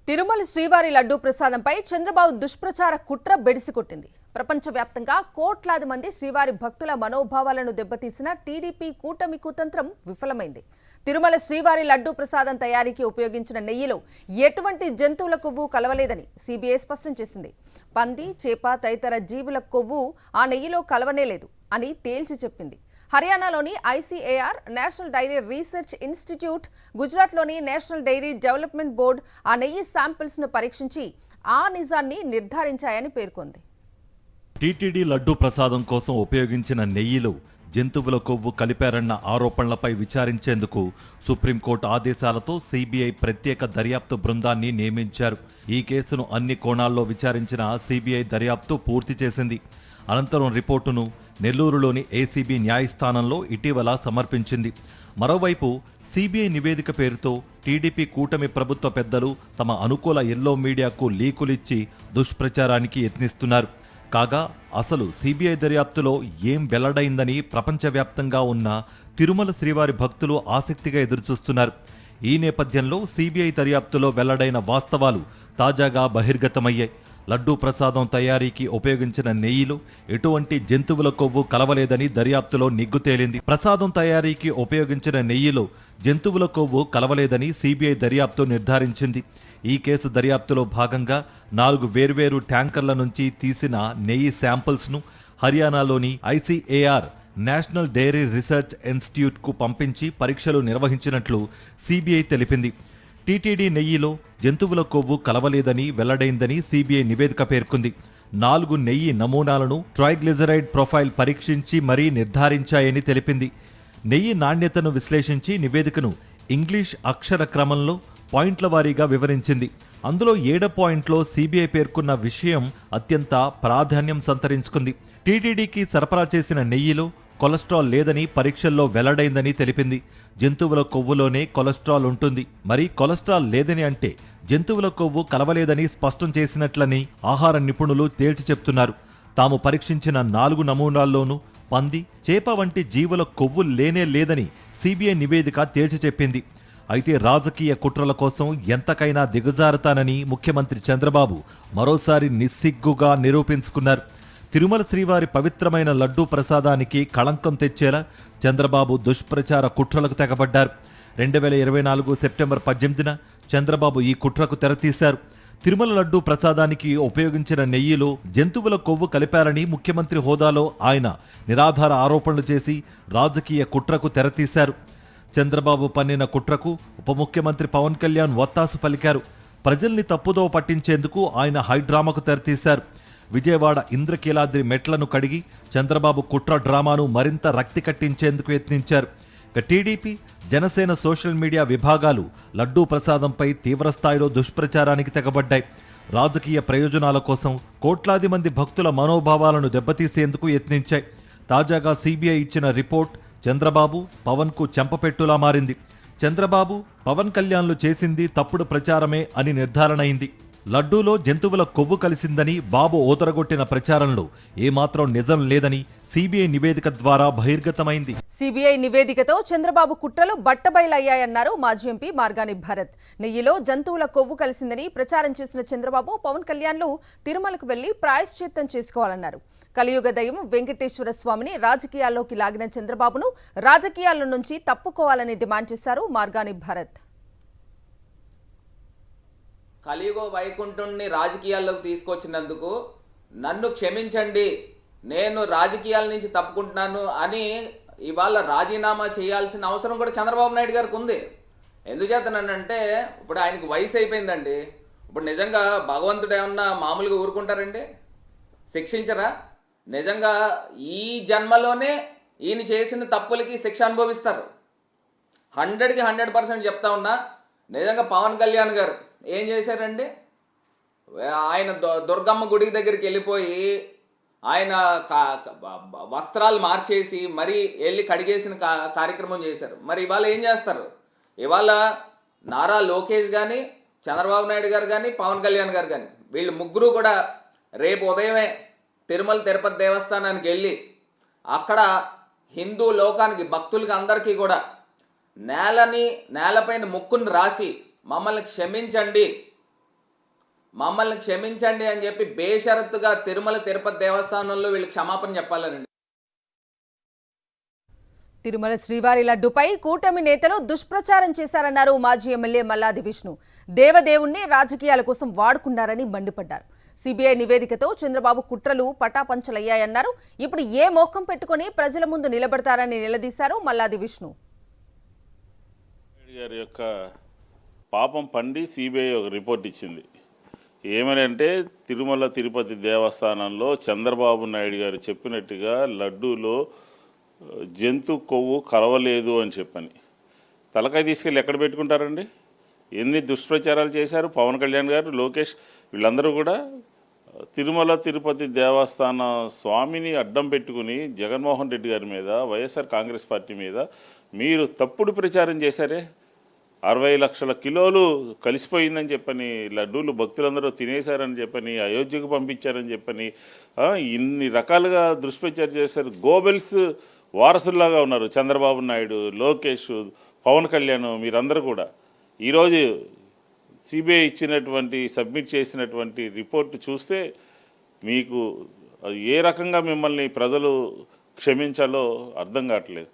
తిరుమల శ్రీవారి లడ్డూ ప్రసాదంపై చంద్రబాబు దుష్ప్రచార కుట్ర బెడిసికొట్టింది. ప్రపంచవ్యాప్తంగా కోట్లాది మంది శ్రీవారి భక్తుల మనోభావాలను దెబ్బతీసిన టీడీపీ కూటమి కుతంత్రం విఫలమైంది. తిరుమల శ్రీవారి లడ్డూ ప్రసాదం తయారీకి ఉపయోగించిన నెయ్యిలో ఎటువంటి జంతువుల కొవ్వు కలవలేదని సీబీఐ స్పష్టం చేసింది. పంది, చేప తదితర జీవుల కొవ్వు ఆ నెయ్యిలో కలవనేలేదు అని తేల్చి చెప్పింది. హర్యానాలోని ICAR national dairy research institute, గుజరాత్లోని నేషనల్ డైరీ డెవలప్మెంట్ బోర్డు ఆ నెయ్యి శాంపిల్స్ ను పరీక్షించి ఆ నిజాన్ని నిర్ధారించాయని పేర్కొంది. టీటీడీ లడ్డూ ప్రసాదం కోసం ఉపయోగించిన నెయ్యిలో జంతువుల కొవ్వు కలిపారన్న ఆరోపణలపై విచారించేందుకు సుప్రీంకోర్టు ఆదేశాలతో సీబీఐ ప్రత్యేక దర్యాప్తు బృందాన్ని నియమించారు. ఈ కేసును అన్ని కోణాల్లో విచారించిన సీబీఐ దర్యాప్తు పూర్తి చేసింది. అనంతరం రిపోర్టును నెల్లూరులోని ఏసీబీ న్యాయస్థానంలో ఇటీవల సమర్పించింది. మరోవైపు సీబీఐ నివేదిక పేరుతో టీడీపీ కూటమి ప్రభుత్వ పెద్దలు తమ అనుకూల ఎల్లో మీడియాకు లీకులిచ్చి దుష్ప్రచారానికి యత్నిస్తున్నారు. కాగా అసలు సీబీఐ దర్యాప్తులో ఏం వెల్లడైందని ప్రపంచవ్యాప్తంగా ఉన్న తిరుమల శ్రీవారి భక్తులు ఆసక్తిగా ఎదురుచూస్తున్నారు. ఈ నేపథ్యంలో సీబీఐ దర్యాప్తులో వెల్లడైన వాస్తవాలు తాజాగా బహిర్గతమయ్యాయి. లడ్డూ ప్రసాదం తయారీకి ఉపయోగించిన నెయ్యిలో ఎటువంటి జంతువుల కొవ్వు కలవలేదని దర్యాప్తులో నిగ్గుతేలింది. ప్రసాదం తయారీకి ఉపయోగించిన నెయ్యిలో జంతువుల కొవ్వు కలవలేదని సీబీఐ దర్యాప్తు నిర్ధారించింది. ఈ కేసు దర్యాప్తులో భాగంగా 4 వేర్వేరు ట్యాంకర్ల నుంచి తీసిన నెయ్యి శాంపిల్స్ను హర్యానాలోని ఐసీఏఆర్ నేషనల్ డైరీ రీసెర్చ్ ఇన్స్టిట్యూట్కు పంపించి పరీక్షలు నిర్వహించినట్లు సీబీఐ తెలిపింది. టీటీడీ నెయ్యిలో జంతువుల కొవ్వు కలవలేదని వెల్లడైందని సీబీఐ నివేదిక పేర్కొంది. 4 నెయ్యి నమూనాలను ట్రైగ్లిజరైడ్ ప్రొఫైల్ పరీక్షించి మరీ నిర్ధారించాయని తెలిపింది. నెయ్యి నాణ్యతను విశ్లేషించి నివేదికను ఇంగ్లీష్ అక్షర క్రమంలో పాయింట్ల వారీగా వివరించింది. అందులో 7వ పాయింట్లో సీబీఐ పేర్కొన్న విషయం అత్యంత ప్రాధాన్యం సంతరించుకుంది. టీటీడీకి సరఫరా చేసిన నెయ్యిలో కొలెస్ట్రాల్ లేదని పరీక్షల్లో వెల్లడైందని తెలిపింది. జంతువుల కొవ్వులోనే కొలెస్ట్రాల్ ఉంటుంది, మరి కొలెస్ట్రాల్ లేదని అంటే జంతువుల కొవ్వు కలవలేదని స్పష్టం చేసినట్లని ఆహార నిపుణులు తేల్చి చెప్తున్నారు. తాము పరీక్షించిన 4 నమూనాల్లోనూ పంది, చేప వంటి జీవుల కొవ్వు లేనే లేదని సీబీఐ నివేదిక తేల్చి చెప్పింది. అయితే రాజకీయ కుట్రల కోసం ఎంతకైనా దిగజారుతానని ముఖ్యమంత్రి చంద్రబాబు మరోసారి నిస్సిగ్గుగా నిరూపించుకున్నారు. తిరుమల శ్రీవారి పవిత్రమైన లడ్డూ ప్రసాదానికి కళంకం తెచ్చేలా చంద్రబాబు దుష్ప్రచార కుట్రలకు తెగబడ్డారు. 2024 సెప్టెంబర్ 18న చంద్రబాబు ఈ కుట్రకు తెరతీశారు. తిరుమల లడ్డూ ప్రసాదానికి ఉపయోగించిన నెయ్యిలో జంతువుల కొవ్వు కలిపారని ముఖ్యమంత్రి హోదాలో ఆయన నిరాధార ఆరోపణలు చేసి రాజకీయ కుట్రకు తెరతీశారు. చంద్రబాబు పన్నిన కుట్రకు ఉప ముఖ్యమంత్రి పవన్ కళ్యాణ్ వత్తాసు పలికారు. ప్రజల్ని తప్పుదో పట్టించేందుకు ఆయన హైడ్రామాకు తెరతీశారు. విజయవాడ ఇంద్రకీలాద్రి మెట్లను కడిగి చంద్రబాబు కుట్ర డ్రామాను మరింత రక్తి కట్టించేందుకు యత్నించారు. టీడీపీ, జనసేన సోషల్ మీడియా విభాగాలు లడ్డూ ప్రసాదంపై తీవ్రస్థాయిలో దుష్ప్రచారానికి తెగబడ్డాయి. రాజకీయ ప్రయోజనాల కోసం కోట్లాది మంది భక్తుల మనోభావాలను దెబ్బతీసేందుకు యత్నించాయి. తాజాగా సీబీఐ ఇచ్చిన రిపోర్ట్ చంద్రబాబు, పవన్కు చెంపపెట్టులా మారింది. చంద్రబాబు, పవన్ కళ్యాణ్లు చేసింది తప్పుడు ప్రచారమే అని నిర్ధారణ అయింది. లడ్డూలో జంతువుల కొవ్వు కలిసిందని బాబు ఓదరగొట్టిన ప్రచారంలో ఏమాత్రం నిజం లేదని సీబీఐ నివేదిక ద్వారా బహిర్గతమైంది. సీబీఐ నివేదికతో చంద్రబాబు కుట్రలు బట్టబయలయ్యాయన్నారు మాజీ ఎంపీ మార్గాని భరత్. నెయ్యిలో జంతువుల కొవ్వు కలిసిందని ప్రచారం చేసిన చంద్రబాబు, పవన్ కళ్యాణ్లు తిరుమలకు వెళ్లి ప్రాయశ్చిత్తం చేసుకోవాలన్నారు. కలియుగ దైవం వెంకటేశ్వర స్వామిని రాజకీయాల్లోకి లాగిన చంద్రబాబును రాజకీయాల నుంచి తప్పుకోవాలని డిమాండ్ చేశారు మార్గాని భరత్. కలియుగ వైకుంఠుణ్ణి రాజకీయాల్లోకి తీసుకొచ్చినందుకు నన్ను క్షమించండి, నేను రాజకీయాల నుంచి తప్పుకుంటున్నాను అని ఇవాళ రాజీనామా చేయాల్సిన అవసరం కూడా చంద్రబాబు నాయుడు గారికి ఉంది. ఎందుచేతనంటే ఇప్పుడు ఆయనకు వయసు అయిపోయిందండి. ఇప్పుడు నిజంగా భగవంతుడు ఏమన్నా మామూలుగా ఊరుకుంటారండి? శిక్షించరా? నిజంగా ఈ జన్మలోనే ఈయన చేసిన తప్పులకి శిక్ష అనుభవిస్తారు. 100కి 100% చెప్తా ఉన్నా. నిజంగా పవన్ కళ్యాణ్ గారు ఏం చేశారండి? ఆయన దుర్గమ్మ గుడి దగ్గరికి వెళ్ళిపోయి ఆయన వస్త్రాలు మార్చేసి మరీ వెళ్ళి కడిగేసిన కార్యక్రమం చేశారు. మరి ఇవాళ ఏం చేస్తారు? ఇవాళ నారా లోకేష్ కానీ, చంద్రబాబు నాయుడు గారు కానీ, పవన్ కళ్యాణ్ గారు కానీ వీళ్ళు ముగ్గురు కూడా రేపు ఉదయమే తిరుమల తిరుపతి దేవస్థానానికి వెళ్ళి అక్కడ హిందూ లోకానికి, భక్తులకి అందరికీ కూడా నేలపైన ముక్కుని రాసి మమ్మల్ని క్షమించండి, మమ్మల్ని క్షమించండి అని చెప్పి బేషరతుగా తిరుమల తిరుపతి దేవస్థానంలో వీళ్ళు క్షమాపణ చెప్పాలనండి. తిరుమల శ్రీవారి లడ్డుపై కూటమి నేతలు దుష్ప్రచారం చేశారన్నారు మాజీ ఎమ్మెల్యే మల్లాది విష్ణు. దేవదేవుణ్ణి రాజకీయాల కోసం వాడుకున్నారని మండిపడ్డారు. సిబిఐ నివేదికతో చంద్రబాబు కుట్రలు పటాపంచలయ్యాయన్నారు. ఇప్పుడు ఏ మోహం పెట్టుకుని ప్రజల ముందు నిలబడతారని నిలదీశారు మల్లాది విష్ణు. గారి యొక్క పాపం పండి సిబిఐ ఒక రిపోర్ట్ ఇచ్చింది. ఏమని అంటే తిరుమల తిరుపతి దేవస్థానంలో చంద్రబాబు నాయుడు గారు చెప్పినట్టుగా లడ్డూలో జంతు కొవ్వు కలవలేదు అని చెప్పని తలకాయ తీసుకెళ్ళి ఎక్కడ పెట్టుకుంటారండి? ఎన్ని దుష్ప్రచారాలు చేశారు పవన్ కళ్యాణ్ గారు, లోకేష్, వీళ్ళందరూ కూడా తిరుమల తిరుపతి దేవస్థాన స్వామిని అడ్డం పెట్టుకుని జగన్మోహన్ రెడ్డి గారి మీద, వైఎస్ఆర్ కాంగ్రెస్ పార్టీ మీద మీరు తప్పుడు ప్రచారం చేశారే. 60 లక్షల కిలోలు కలిసిపోయిందని చెప్పని, లడ్డూలు భక్తులందరూ తినేశారని చెప్పని, అయోధ్యకు పంపించారని చెప్పని ఇన్ని రకాలుగా దుష్ప్రచారం చేశారు. గోబెల్స్ వారసుల్లాగా ఉన్నారు చంద్రబాబు నాయుడు, లోకేష్, పవన్ కళ్యాణ్, మీరందరూ కూడా. ఈరోజు సిబిఐ ఇచ్చినటువంటి సబ్మిట్ చేసినటువంటి రిపోర్టు చూస్తే మీకు ఏ రకంగా మిమ్మల్ని ప్రజలు క్షమించాలో అర్థం కావట్లేదు.